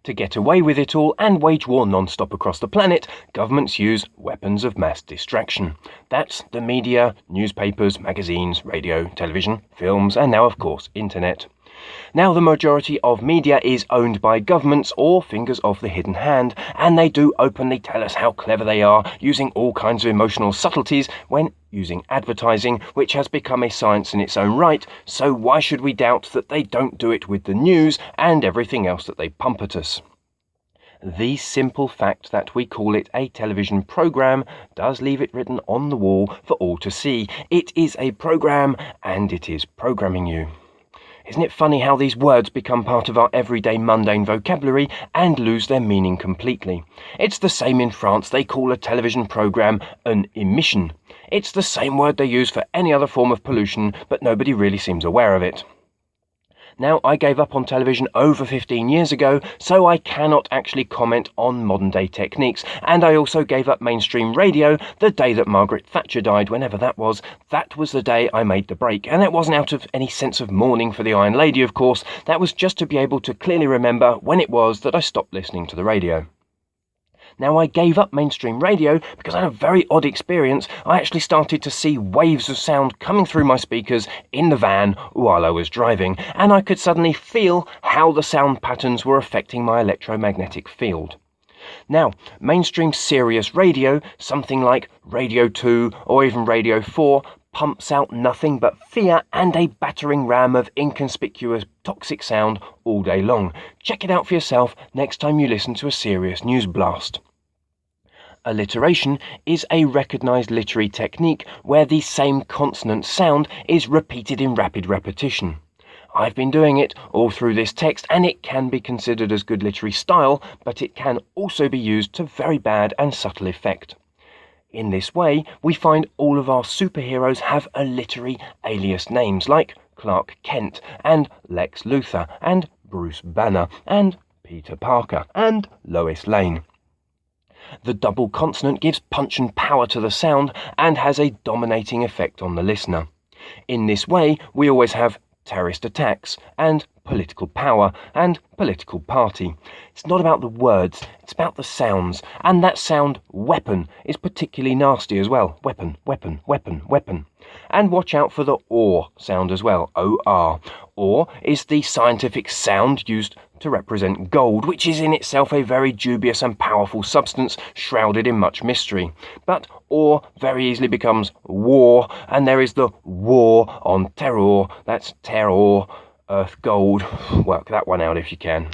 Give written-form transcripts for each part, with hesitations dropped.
To get away with it all and wage war non-stop across the planet, governments use weapons of mass distraction. That's the media, newspapers, magazines, radio, television, films, and now, of course, internet. Now, the majority of media is owned by governments or fingers of the hidden hand, and they do openly tell us how clever they are, using all kinds of emotional subtleties when using advertising, which has become a science in its own right, so why should we doubt that they don't do it with the news and everything else that they pump at us? The simple fact that we call it a television programme does leave it written on the wall for all to see. It is a programme, and it is programming you. Isn't it funny how these words become part of our everyday mundane vocabulary and lose their meaning completely? It's the same in France. They call a television programme an émission. It's the same word they use for any other form of pollution, but nobody really seems aware of it. Now, I gave up on television over 15 years ago, so I cannot actually comment on modern-day techniques, and I also gave up mainstream radio the day that Margaret Thatcher died, whenever that was. That was the day I made the break, and it wasn't out of any sense of mourning for the Iron Lady, of course. That was just to be able to clearly remember when it was that I stopped listening to the radio. Now, I gave up mainstream radio because I had a very odd experience. I actually started to see waves of sound coming through my speakers in the van while I was driving, and I could suddenly feel how the sound patterns were affecting my electromagnetic field. Now, mainstream serious radio, something like Radio 2 or even Radio 4, pumps out nothing but fear and a battering ram of inconspicuous toxic sound all day long. Check it out for yourself next time you listen to a serious news blast. Alliteration is a recognised literary technique where the same consonant sound is repeated in rapid repetition. I've been doing it all through this text, and it can be considered as good literary style, but it can also be used to very bad and subtle effect. In this way, we find all of our superheroes have a literary alias names like Clark Kent and Lex Luthor and Bruce Banner and Peter Parker and Lois Lane. The double consonant gives punch and power to the sound and has a dominating effect on the listener. In this way, we always have terrorist attacks and political power and political party. It's not about the words, it's about the sounds, and that sound weapon is particularly nasty as well. Weapon, weapon, weapon, weapon. And watch out for the or sound as well, O-R. Or is the scientific sound used to represent gold, which is in itself a very dubious and powerful substance shrouded in much mystery. But or very easily becomes war, and there is the war on terror. That's terror, earth gold. Work that one out if you can.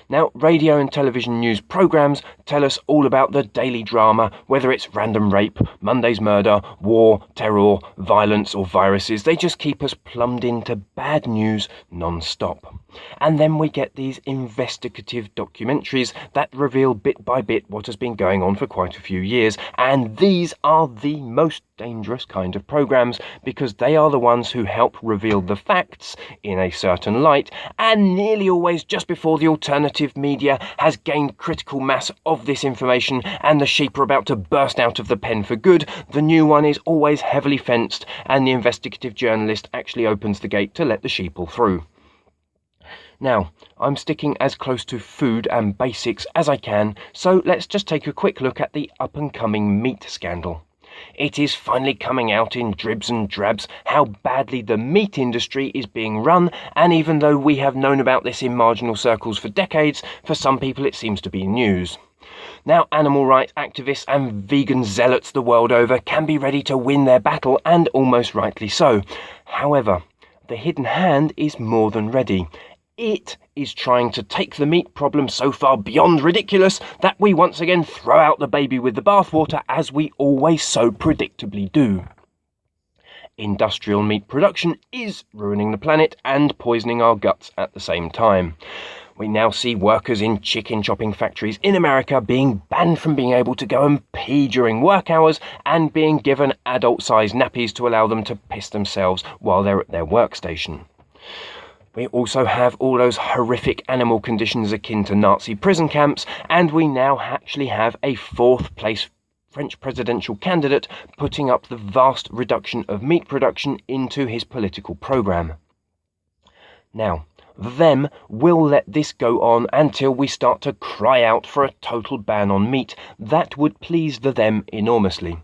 Now, radio and television news programmes tell us all about the daily drama, whether it's random rape, Monday's murder, war, terror, violence or viruses. They just keep us plumbed into bad news non-stop. And then we get these investigative documentaries that reveal bit by bit what has been going on for quite a few years. And these are the most dangerous kind of programmes because they are the ones who help reveal the facts in a certain light, and nearly always just before the alternative media has gained critical mass of this information and the sheep are about to burst out of the pen for good, the new one is always heavily fenced and the investigative journalist actually opens the gate to let the sheep all through. Now, I'm sticking as close to food and basics as I can, so let's just take a quick look at the up-and-coming meat scandal. It is finally coming out in dribs and drabs how badly the meat industry is being run, and even though we have known about this in marginal circles for decades, for some people it seems to be news. Now, animal rights activists and vegan zealots the world over can be ready to win their battle, and almost rightly so. However, the hidden hand is more than ready. It is trying to take the meat problem so far beyond ridiculous that we once again throw out the baby with the bathwater, as we always so predictably do. Industrial meat production is ruining the planet and poisoning our guts at the same time. We now see workers in chicken chopping factories in America being banned from being able to go and pee during work hours and being given adult-sized nappies to allow them to piss themselves while they're at their workstation. We also have all those horrific animal conditions akin to Nazi prison camps, and we now actually have a fourth-place French presidential candidate putting up the vast reduction of meat production into his political programme. Now, Them will let this go on until we start to cry out for a total ban on meat. That would please the them enormously.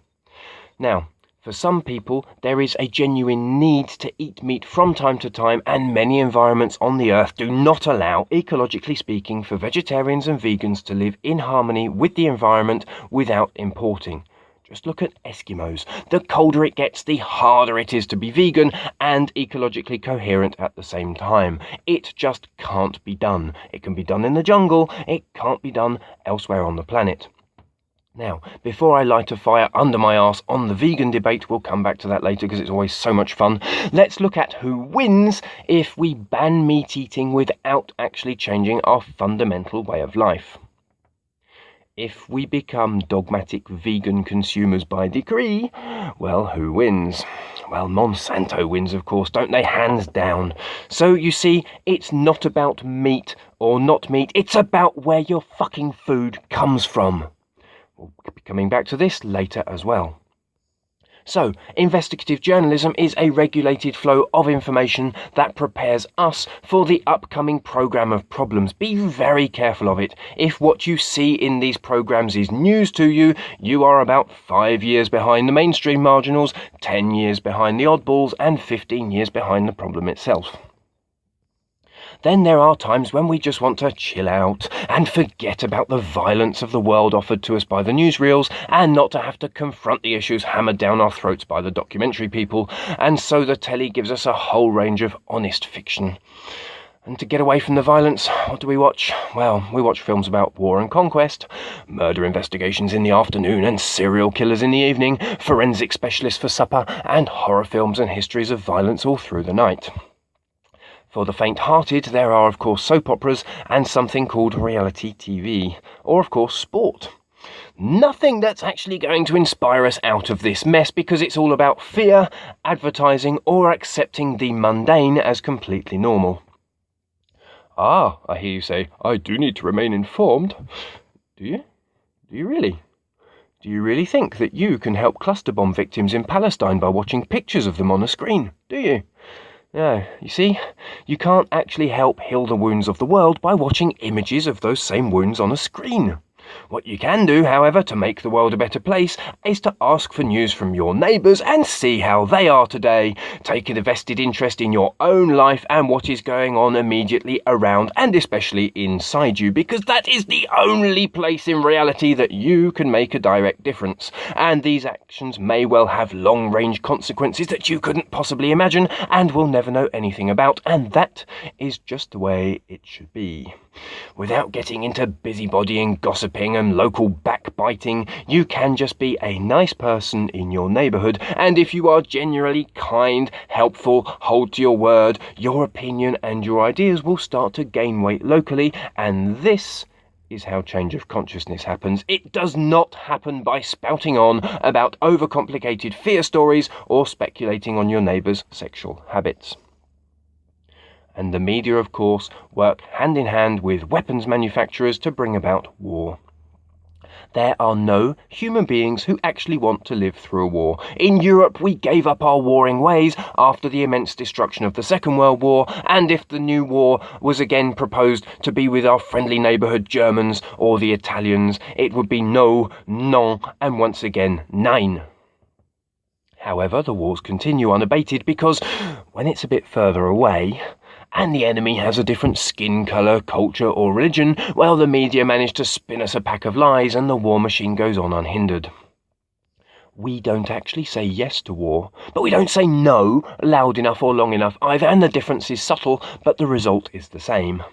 Now, for some people, there is a genuine need to eat meat from time to time, and many environments on the earth do not allow, ecologically speaking, for vegetarians and vegans to live in harmony with the environment without importing. Just look at Eskimos. The colder it gets, the harder it is to be vegan and ecologically coherent at the same time. It just can't be done. It can be done in the jungle, it can't be done elsewhere on the planet. Now, before I light a fire under my arse on the vegan debate, we'll come back to that later because it's always so much fun, let's look at who wins if we ban meat eating without actually changing our fundamental way of life. If we become dogmatic vegan consumers by decree, well, who wins? Well, Monsanto wins, of course, don't they? Hands down. So, you see, it's not about meat or not meat, it's about where your fucking food comes from. We'll be coming back to this later as well. So, investigative journalism is a regulated flow of information that prepares us for the upcoming programme of problems. Be very careful of it. If what you see in these programmes is news to you, you are about 5 years behind the mainstream marginals, 10 years behind the oddballs, and 15 years behind the problem itself. Then there are times when we just want to chill out and forget about the violence of the world offered to us by the newsreels and not to have to confront the issues hammered down our throats by the documentary people, and so the telly gives us a whole range of honest fiction. And to get away from the violence, what do we watch? Well, we watch films about war and conquest, murder investigations in the afternoon and serial killers in the evening, forensic specialists for supper, and horror films and histories of violence all through the night. For the faint-hearted, there are, of course, soap operas and something called reality TV, or, of course, sport. Nothing that's actually going to inspire us out of this mess because it's all about fear, advertising, or accepting the mundane as completely normal. Ah, I hear you say, I do need to remain informed. Do you? Do you really? Do you really think that you can help cluster bomb victims in Palestine by watching pictures of them on a screen? Do you? No, you see, you can't actually help heal the wounds of the world by watching images of those same wounds on a screen. What you can do, however, to make the world a better place is to ask for news from your neighbours and see how they are today. Take a vested interest in your own life and what is going on immediately around and especially inside you, because that is the only place in reality that you can make a direct difference. And these actions may well have long-range consequences that you couldn't possibly imagine and will never know anything about, and that is just the way it should be. Without getting into busybodying, gossiping and local backbiting, you can just be a nice person in your neighbourhood, and if you are genuinely kind, helpful, hold to your word, your opinion and your ideas will start to gain weight locally, and this is how change of consciousness happens. It does not happen by spouting on about overcomplicated fear stories or speculating on your neighbour's sexual habits. And the media, of course, work hand in hand with weapons manufacturers to bring about war. There are no human beings who actually want to live through a war. In Europe, we gave up our warring ways after the immense destruction of the Second World War, and if the new war was again proposed to be with our friendly neighbourhood Germans or the Italians, it would be no, non, and once again, nein. However, the wars continue unabated because when it's a bit further away, and the enemy has a different skin colour, culture or religion, well, the media manage to spin us a pack of lies and the war machine goes on unhindered. We don't actually say yes to war, but we don't say no loud enough or long enough either, and the difference is subtle, but the result is the same.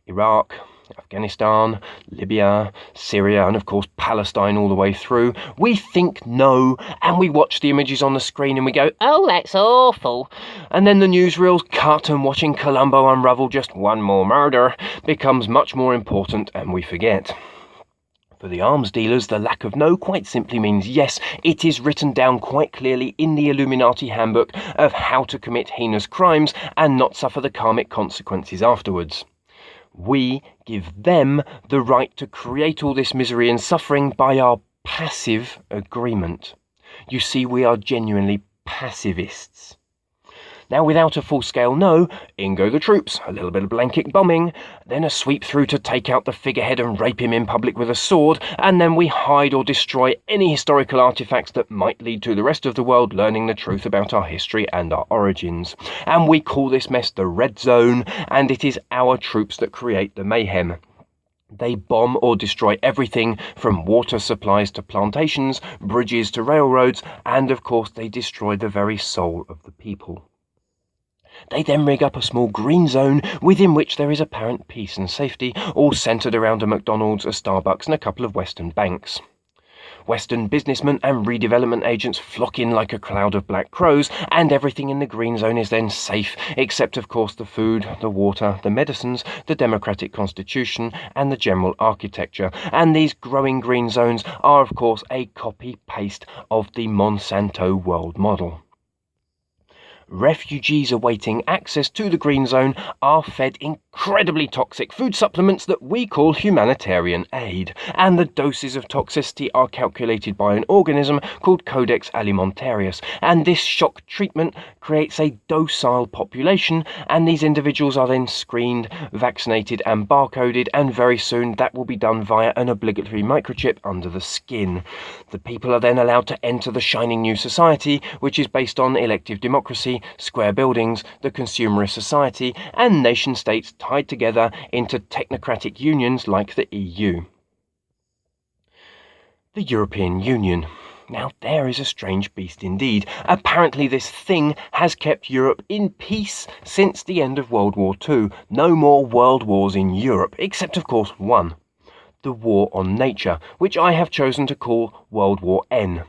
Iraq, Afghanistan, Libya, Syria, and of course Palestine all the way through. We think no, and we watch the images on the screen and we go, oh, that's awful. And then the newsreels cut, and watching Colombo unravel just one more murder becomes much more important, and we forget. For the arms dealers, the lack of no quite simply means yes. It is written down quite clearly in the Illuminati handbook of how to commit heinous crimes and not suffer the karmic consequences afterwards. We give them the right to create all this misery and suffering by our passive agreement. You see, we are genuinely pacifists. Now, without a full-scale no, in go the troops, a little bit of blanket bombing, then a sweep through to take out the figurehead and rape him in public with a sword, and then we hide or destroy any historical artifacts that might lead to the rest of the world learning the truth about our history and our origins. And we call this mess the Red Zone, and it is our troops that create the mayhem. They bomb or destroy everything from water supplies to plantations, bridges to railroads, and of course they destroy the very soul of the people. They then rig up a small green zone within which there is apparent peace and safety, all centred around a McDonald's, a Starbucks and a couple of Western banks. Western businessmen and redevelopment agents flock in like a cloud of black crows, and everything in the green zone is then safe, except of course the food, the water, the medicines, the democratic constitution, and the general architecture. And these growing green zones are of course a copy-paste of the Monsanto world model. Refugees awaiting access to the green zone are fed incredibly toxic food supplements that we call humanitarian aid, and the doses of toxicity are calculated by an organism called Codex Alimentarius, and this shock treatment creates a docile population, and these individuals are then screened, vaccinated and barcoded, and very soon that will be done via an obligatory microchip under the skin. The people are then allowed to enter the shining new society, which is based on elective democracy, square buildings, the consumerist society, and nation-states tied together into technocratic unions like the EU. The European Union. Now, there is a strange beast indeed. Apparently this thing has kept Europe in peace since the end of World War II. No more world wars in Europe, except of course one. The War on Nature, which I have chosen to call World War N.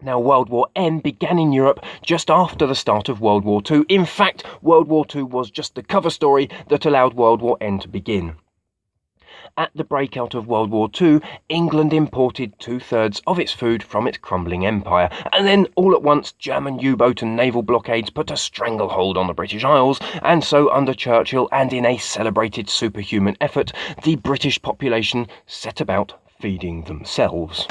Now, World War N began in Europe just after the start of World War II. In fact, World War II was just the cover story that allowed World War N to begin. At the breakout of World War II, England imported 2/3 of its food from its crumbling empire, and then all at once German U-boat and naval blockades put a stranglehold on the British Isles, and so under Churchill and in a celebrated superhuman effort, the British population set about feeding themselves.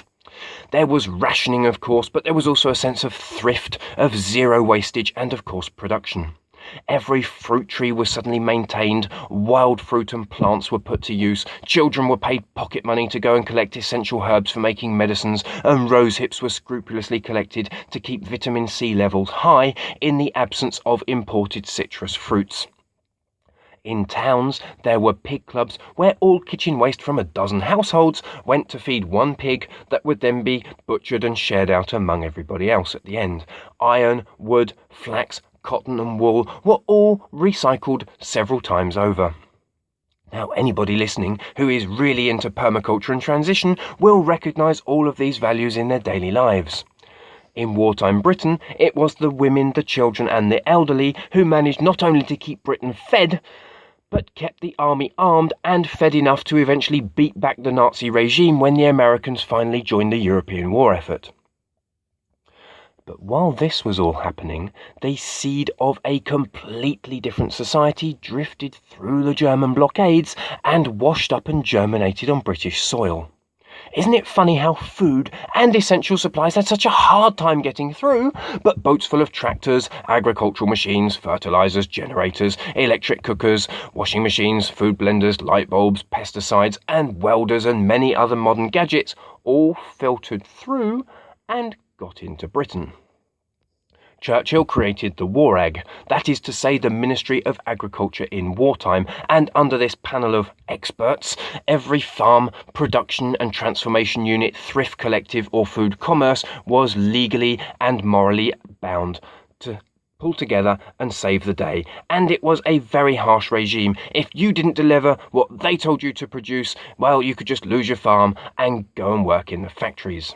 There was rationing, of course, but there was also a sense of thrift, of zero wastage, and of course production. Every fruit tree was suddenly maintained, wild fruit and plants were put to use, children were paid pocket money to go and collect essential herbs for making medicines, and rose hips were scrupulously collected to keep vitamin C levels high in the absence of imported citrus fruits. In towns, there were pig clubs where all kitchen waste from a dozen households went to feed one pig that would then be butchered and shared out among everybody else at the end. Iron, wood, flax, cotton and wool were all recycled several times over. Now, anybody listening who is really into permaculture and transition will recognise all of these values in their daily lives. In wartime Britain, it was the women, the children and the elderly who managed not only to keep Britain fed, but kept the army armed and fed enough to eventually beat back the Nazi regime when the Americans finally joined the European war effort. But while this was all happening, the seed of a completely different society drifted through the German blockades and washed up and germinated on British soil. Isn't it funny how food and essential supplies had such a hard time getting through, but boats full of tractors, agricultural machines, fertilizers, generators, electric cookers, washing machines, food blenders, light bulbs, pesticides, and welders and many other modern gadgets all filtered through and got into Britain. Churchill created the War Ag, that is to say the Ministry of Agriculture in wartime, and under this panel of experts, every farm, production and transformation unit, thrift collective or food commerce was legally and morally bound to pull together and save the day. And it was a very harsh regime. If you didn't deliver what they told you to produce, well, you could just lose your farm and go and work in the factories.